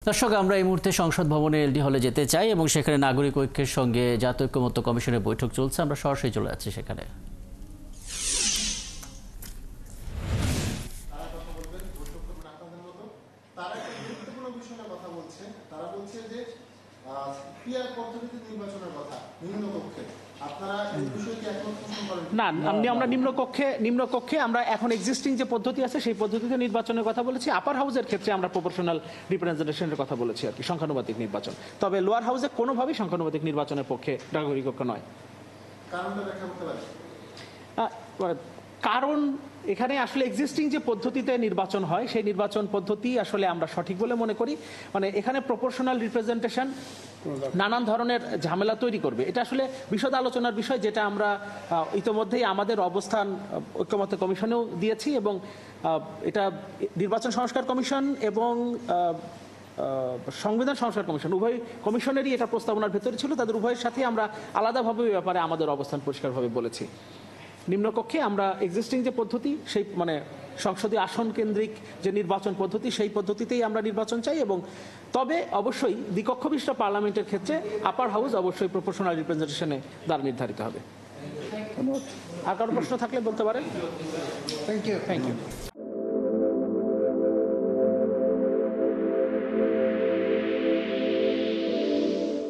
দর্শক, আমরা এই মুহূর্তে সংসদ ভবনে এলডি হলে যেতে চাই এবং সেখানে নাগরিক ঐক্যের সঙ্গে জাতীয় ঐক্যমত্য কমিশনের বৈঠক চলছে। আমরা সরাসরি চলে যাচ্ছি সেখানে। না, আমরা নিম্নকক্ষে আমরা এখন এক্সিস্টিং যে পদ্ধতি আছে সেই পদ্ধতিতে নির্বাচনের কথা বলেছি। আপার হাউসের ক্ষেত্রে আমরা প্রপোর্শনাল রিপ্রেজেন্টেশনের কথা বলেছি আর কি, সংখ্যানুপাতিক নির্বাচন। তবে লোয়ার হাউসে কোনোভাবেই সংখ্যানুপাতিক নির্বাচনের পক্ষে নাগরিক ঐক্য নয়। কারণ এখানে আসলে এক্সিস্টিং যে পদ্ধতিতে নির্বাচন হয় সেই নির্বাচন পদ্ধতি আসলে আমরা সঠিক বলে মনে করি। মানে এখানে প্রপোর্শনাল রিপ্রেজেন্টেশন নানান ধরনের ঝামেলা তৈরি করবে। এটা আসলে বিশদ আলোচনার বিষয়, যেটা আমরা ইতোমধ্যেই আমাদের অবস্থান ঐক্যমত্য কমিশনেও দিয়েছি এবং এটা নির্বাচন সংস্কার কমিশন এবং সংবিধান সংস্কার কমিশন উভয় কমিশনেরই এটা প্রস্তাবনার ভেতরে ছিল। তাদের উভয়ের সাথে আমরা আলাদাভাবে ব্যাপারে আমাদের অবস্থান পরিষ্কারভাবে বলেছি। নিম্নকক্ষে আমরা এক্সিস্টিং যে পদ্ধতি সেই মানে সংসদীয় আসন কেন্দ্রিক যে নির্বাচন পদ্ধতি সেই পদ্ধতিতেই আমরা নির্বাচন চাই। এবং তবে অবশ্যই দ্বিকক্ষ বিশিষ্ট পার্লামেন্টের ক্ষেত্রে আপার হাউস অবশ্যই প্রপোর্শনাল রিপ্রেজেন্টেশনে দ্বারা নির্ধারিত হবে। আর কারো প্রশ্ন থাকলে বলতে পারেন। Thank you.